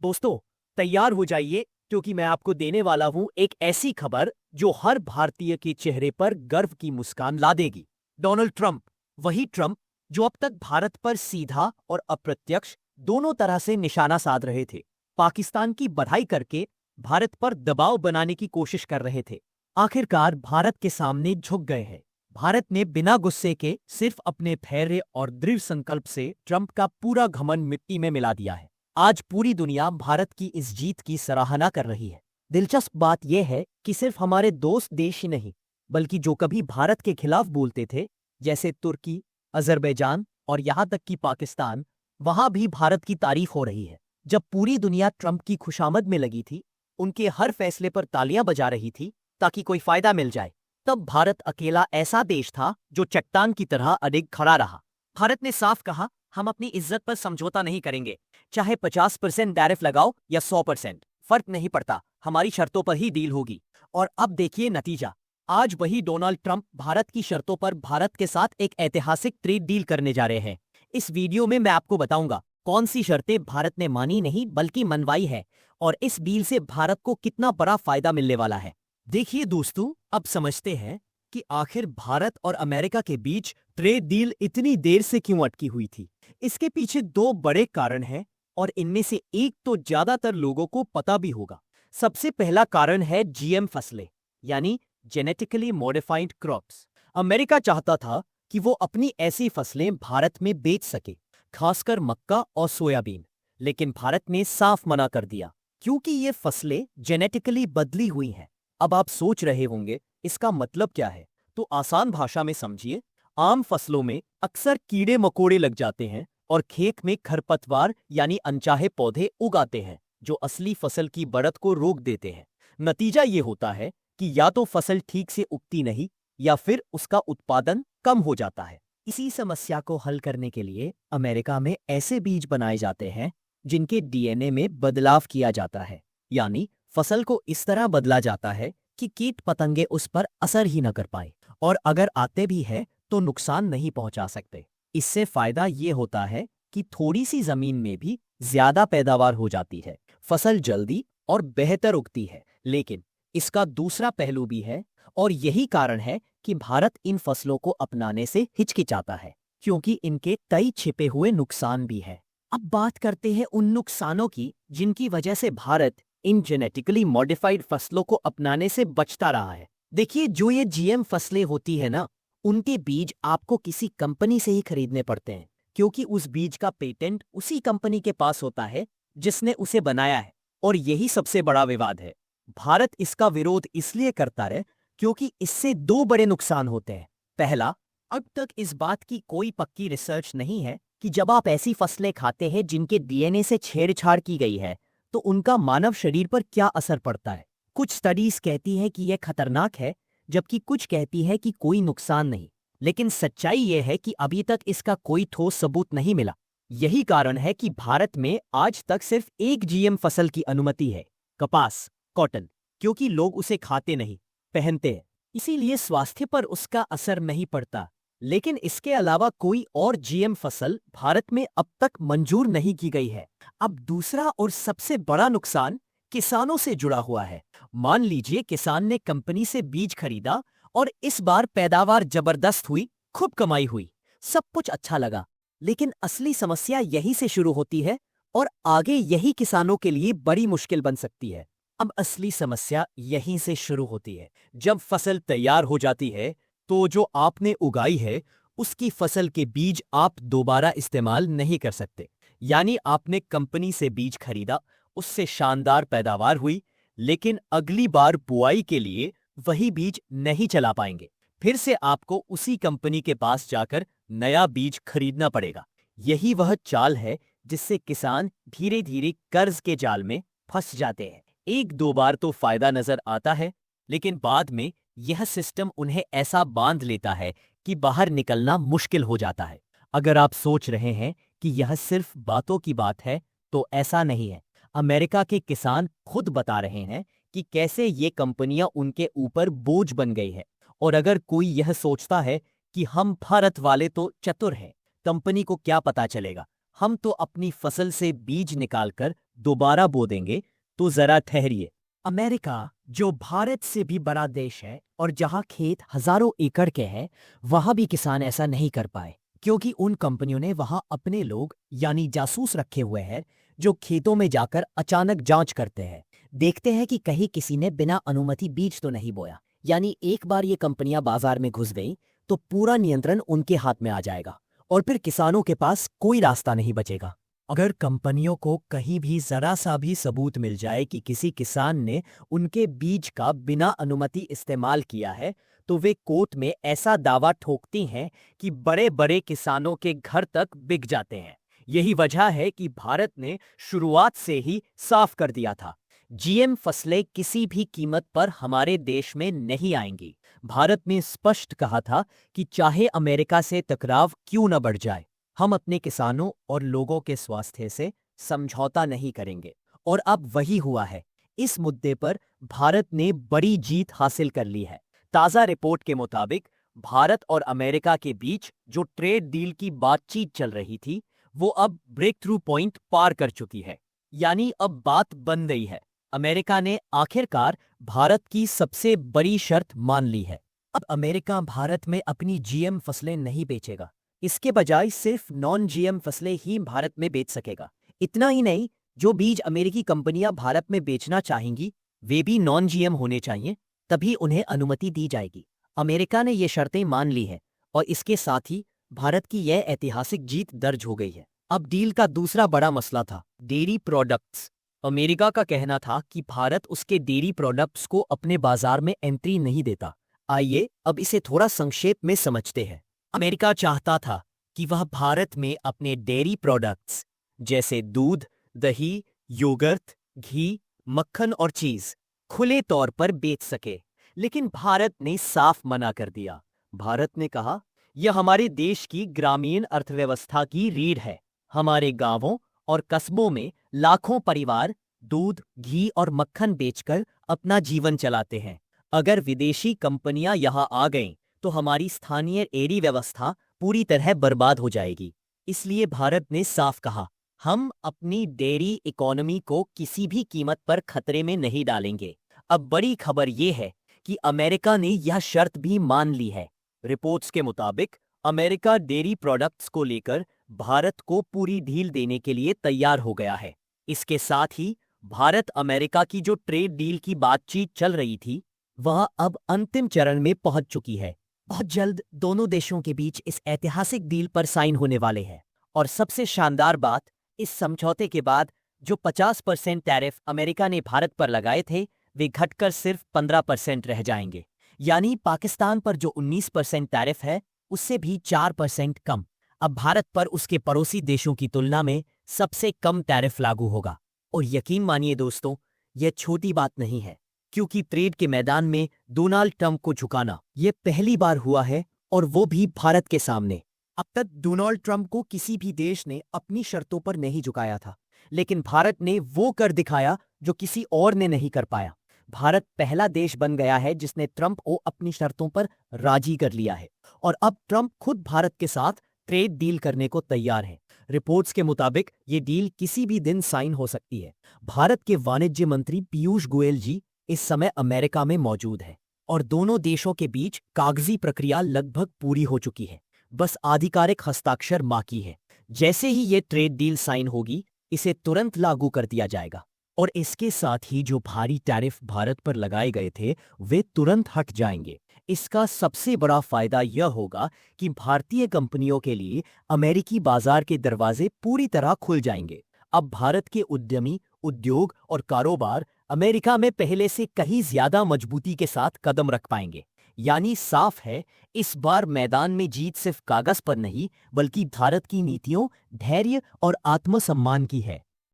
दोस्तों, तैयार हो जाइए क्योंकि मैं आपको देने वाला हूं एक ऐसी खबर जो हर भारतीय के चेहरे पर गर्व की मुस्कान ला देगी। डोनाल्ड ट्रंप, वही ट्रंप जो अब तक भारत पर सीधा और अप्रत्यक्ष दोनों तरह से निशाना साध रहे थे, पाकिस्तान की बधाई करके भारत पर दबाव बनाने की कोशिश कर रहे थे, आखिरकार भारत के सामने झुक गए हैं। भारत ने बिना गुस्से के सिर्फ अपने धैर्य और दृढ़ संकल्प से ट्रंप का पूरा घमंड मिट्टी में मिला दिया है। आज पूरी दुनिया भारत की इस जीत की सराहना कर रही है। दिलचस्प बात यह है कि सिर्फ हमारे दोस्त देश ही नहीं, बल्कि जो कभी भारत के खिलाफ बोलते थे, जैसे तुर्की, अजरबैजान और यहां तक कि पाकिस्तान, वहां भी भारत की तारीफ हो रही है। जब पूरी दुनिया ट्रंप की खुशामद में लगी थी, उनके हर फैसले पर तालियां बजा रही थी ताकि कोई फायदा मिल जाए, तब भारत अकेला ऐसा देश था जो चट्टान की तरह अडिग खड़ा रहा। भारत ने साफ कहा, हम अपनी इज्जत पर समझौता नहीं करेंगे, चाहे 50% टैरिफ लगाओ या 100%, फर्क नहीं पड़ता, हमारी शर्तों पर ही डील होगी। और अब देखिए नतीजा। आज वही डोनाल्ड ट्रंप भारत की शर्तों पर भारत के साथ एक ऐतिहासिक ट्रेड डील करने जा रहे हैं। इस वीडियो में मैं आपको बताऊंगा कौन सी शर्तें भारत ने मानी नहीं बल्कि मनवाई है, और इस डील से भारत को कितना बड़ा फायदा मिलने वाला है। देखिए दोस्तों, अब समझते हैं कि आखिर भारत और अमेरिका के बीच ट्रेड डील इतनी देर से क्यों अटकी हुई थी। इसके पीछे दो बड़े कारण हैं, और इनमें से एक तो ज्यादातर लोगों को पता भी होगा। सबसे पहला कारण है जीएम फसलें, यानी जेनेटिकली मॉडिफाइड क्रॉप्स। अमेरिका चाहता था कि वो अपनी ऐसी फसलें भारत में बेच सके, खासकर मक्का और सोयाबीन, लेकिन भारत ने साफ मना कर दिया क्योंकि ये फसलें जेनेटिकली बदली हुई हैं। अब आप सोच रहे होंगे इसका मतलब क्या है, तो आसान भाषा में समझिए। आम फसलों में अक्सर कीड़े मकोड़े लग जाते हैं और खेत में खरपतवार यानी अनचाहे पौधे उगाते हैं जो असली फसल की बढ़त को रोक देते हैं। नतीजा ये होता है कि या तो फसल ठीक से उगती नहीं या फिर उसका उत्पादन कम हो जाता है। इसी समस्या को हल करने के लिए अमेरिका में ऐसे बीज बनाए जाते हैं जिनके डीएनए में बदलाव किया जाता है, यानी फसल को इस तरह बदला जाता है कि कीट पतंगे उस पर असर ही न कर पाए, और अगर आते भी है तो नुकसान नहीं पहुंचा सकते। इससे फायदा ये होता है कि थोड़ी सी जमीन में भी ज्यादा पैदावार हो जाती है, फसल जल्दी और बेहतर उगती है। लेकिन इसका दूसरा पहलू भी है, और यही कारण है कि भारत इन फसलों को अपनाने से हिचकिचाता है, क्योंकि इनके कई छिपे हुए नुकसान भी है। अब बात करते हैं उन नुकसानों की जिनकी वजह से भारत इन जेनेटिकली मॉडिफाइड फसलों को अपनाने से बचता रहा है। देखिए, जो ये जीएम फसलें होती है ना, उनके बीज आपको किसी कंपनी से ही खरीदने पड़ते हैं, क्योंकि उस बीज का पेटेंट उसी कंपनी के पास होता है जिसने उसे बनाया है। और यही सबसे बड़ा विवाद है। भारत इसका विरोध इसलिए करता है क्योंकि इससे दो बड़े नुकसान होते हैं। पहला, अब तक इस बात की कोई पक्की रिसर्च नहीं है कि जब आप ऐसी फसलें खाते हैं जिनके डीएनए से छेड़छाड़ की गई है, तो उनका मानव शरीर पर क्या असर पड़ता है। कुछ स्टडीज कहती हैं कि यह खतरनाक है, जबकि कुछ कहती है कि कोई नुकसान नहीं। लेकिन सच्चाई यह है कि अभी तक इसका कोई ठोस सबूत नहीं मिला। यही कारण है कि भारत में आज तक सिर्फ एक जीएम फसल की अनुमति है, कपास, कॉटन, क्योंकि लोग उसे खाते नहीं, पहनते हैं, इसीलिए स्वास्थ्य पर उसका असर नहीं पड़ता। लेकिन इसके अलावा कोई और जीएम फसल भारत में अब तक मंजूर नहीं की गई है। अब दूसरा और सबसे बड़ा नुकसान किसानों से जुड़ा हुआ है। मान लीजिए किसान ने कंपनी से बीज खरीदा और इस बार पैदावार जबरदस्त हुई, खूब कमाई हुई, सब कुछ अच्छा लगा। लेकिन असली समस्या यहीं से शुरू होती है, और आगे यही किसानों के लिए बड़ी मुश्किल बन सकती है। अब असली समस्या यहीं से शुरू होती है। जब फसल तैयार हो जाती है, तो जो आपने उगाई है उसकी फसल के बीज आप दोबारा इस्तेमाल नहीं कर सकते। यानी आपने कंपनी से बीज खरीदा, उससे शानदार पैदावार हुई, लेकिन अगली बार बुआई के लिए वही बीज नहीं चला पाएंगे। फिर से आपको उसी कंपनी के पास जाकर नया बीज खरीदना पड़ेगा। यही वह चाल है जिससे किसान धीरे धीरे कर्ज के जाल में फंस जाते हैं। एक दो बार तो फायदा नजर आता है, लेकिन बाद में यह सिस्टम उन्हें ऐसा बांध लेता है कि बाहर निकलना मुश्किल हो जाता है। अगर आप सोच रहे हैं कि यह सिर्फ बातों की बात है, तो ऐसा नहीं है। अमेरिका के किसान खुद बता रहे हैं कि कैसे ये कंपनियां उनके ऊपर बोझ बन गई है। और अगर कोई यह सोचता है कि हम भारत वाले तो चतुर हैं, कंपनी को क्या पता चलेगा, हम तो अपनी फसल से बीज निकालकर दोबारा बो देंगे, तो जरा ठहरिए। अमेरिका, जो भारत से भी बड़ा देश है और जहां खेत हजारों एकड़ के हैं, वहां भी किसान ऐसा नहीं कर पाए, क्योंकि उन कंपनियों ने वहां अपने लोग यानी जासूस रखे हुए हैं, जो खेतों में जाकर अचानक जांच करते हैं, देखते हैं कि कहीं किसी ने बिना अनुमति बीज तो नहीं बोया। यानी एक बार ये कंपनियां बाजार में घुस गई तो पूरा नियंत्रण उनके हाथ में आ जाएगा और फिर किसानों के पास कोई रास्ता नहीं बचेगा। अगर कंपनियों को कहीं भी जरा सा भी सबूत मिल जाए कि किसी किसान ने उनके बीज का बिना अनुमति इस्तेमाल किया है, तो वे कोर्ट में ऐसा दावा ठोकती हैं कि बड़े बड़े किसानों के घर तक बिक जाते हैं। यही वजह है कि भारत ने शुरुआत से ही साफ कर दिया था, जीएम फसलें किसी भी कीमत पर हमारे देश में नहीं आएंगी। भारत ने स्पष्ट कहा था कि चाहे अमेरिका से टकराव क्यों न बढ़ जाए, हम अपने किसानों और लोगों के स्वास्थ्य से समझौता नहीं करेंगे। और अब वही हुआ है। इस मुद्दे पर भारत ने बड़ी जीत हासिल कर ली है। ताजा रिपोर्ट के मुताबिक भारत और अमेरिका के बीच जो ट्रेड डील की बातचीत चल रही थी, वो अब ब्रेक थ्रू पॉइंट पार कर चुकी है। यानी अब बात बन गई है। अमेरिका ने आखिरकार भारत की सबसे बड़ी शर्त मान ली है। अब अमेरिका भारत में अपनी जीएम फसलें नहीं बेचेगा, इसके बजाय सिर्फ नॉन जीएम फसलें ही भारत में बेच सकेगा। इतना ही नहीं, जो बीज अमेरिकी कंपनियां भारत में बेचना चाहेंगी वे भी नॉन जीएम होने चाहिए, तभी उन्हें अनुमति दी जाएगी। अमेरिका ने ये शर्तें मान ली है और इसके साथ ही भारत की यह ऐतिहासिक जीत दर्ज हो गई है। अब डील का दूसरा बड़ा मसला था डेयरी प्रोडक्ट्स। अमेरिका का कहना था कि भारत उसके डेयरी प्रोडक्ट्स को अपने बाजार में एंट्री नहीं देता। आइए अब इसे थोड़ा संक्षेप में समझते हैं। अमेरिका चाहता था कि वह भारत में अपने डेयरी प्रोडक्ट्स जैसे दूध, दही, योगर्ट, घी, मक्खन और चीज खुले तौर पर बेच सके, लेकिन भारत ने साफ मना कर दिया। भारत ने कहा, यह हमारे देश की ग्रामीण अर्थव्यवस्था की रीढ़ है। हमारे गांवों और कस्बों में लाखों परिवार दूध, घी और मक्खन बेचकर अपना जीवन चलाते हैं। अगर विदेशी कंपनियां यहां आ गईं, तो हमारी स्थानीय डेयरी व्यवस्था पूरी तरह बर्बाद हो जाएगी। इसलिए भारत ने साफ कहा, हम अपनी डेयरी इकोनॉमी को किसी भी कीमत पर खतरे में नहीं डालेंगे। अब बड़ी खबर यह है कि अमेरिका ने यह शर्त भी मान ली है। रिपोर्ट्स के मुताबिक अमेरिका डेयरी प्रोडक्ट्स को लेकर भारत को पूरी ढील देने के लिए तैयार हो गया है। इसके साथ ही भारत अमेरिका की जो ट्रेड डील की बातचीत चल रही थी, वह अब अंतिम चरण में पहुंच चुकी है। बहुत जल्द दोनों देशों के बीच इस ऐतिहासिक डील पर साइन होने वाले हैं। और सबसे शानदार बात, इस समझौते के बाद जो 50% टैरिफ अमेरिका ने भारत पर लगाए थे, वे घटकर सिर्फ 15% रह जाएंगे। यानी पाकिस्तान पर जो 19% टैरिफ है, उससे भी 4% कम। अब भारत पर उसके पड़ोसी देशों की तुलना में सबसे कम टैरिफ लागू होगा। और यकीन मानिए दोस्तों, यह छोटी बात नहीं है, क्योंकि ट्रेड के मैदान में डोनाल्ड ट्रंप को झुकाना यह पहली बार हुआ है, और वो भी भारत के सामने। अब तक डोनाल्ड ट्रंप को किसी भी देश ने अपनी शर्तों पर नहीं झुकाया था, लेकिन भारत ने वो कर दिखाया जो किसी और ने नहीं कर पाया। भारत पहला देश बन गया है जिसने ट्रंप को अपनी शर्तों पर राजी कर लिया है, और अब ट्रंप खुद भारत के साथ ट्रेड डील करने को तैयार है। रिपोर्ट्स के मुताबिक ये डील किसी भी दिन साइन हो सकती है। भारत के वाणिज्य मंत्री पीयूष गोयल जी इस समय अमेरिका में मौजूद है, और दोनों देशों के बीच कागजी प्रक्रिया लगभग पूरी हो चुकी है। बस आधिकारिक हस्ताक्षर बाकी है। जैसे ही ये ट्रेड डील साइन होगी, इसे तुरंत लागू कर दिया जाएगा, और इसके साथ ही जो भारी टैरिफ भारत पर लगाए गए थे, वे तुरंत हट जाएंगे। इसका सबसे बड़ा फायदा यह होगा कि भारतीय कंपनियों के लिए अमेरिकी बाजार के दरवाजे पूरी तरह खुल जाएंगे। अब भारत के उद्यमी, उद्योग और कारोबार अमेरिका में पहले से कहीं ज्यादा मजबूती के साथ कदम रख पाएंगे। यानी साफ है, इस बार मैदान में जीत सिर्फ कागज पर नहीं, बल्कि भारत की नीतियों, धैर्य और आत्मसम्मान की है।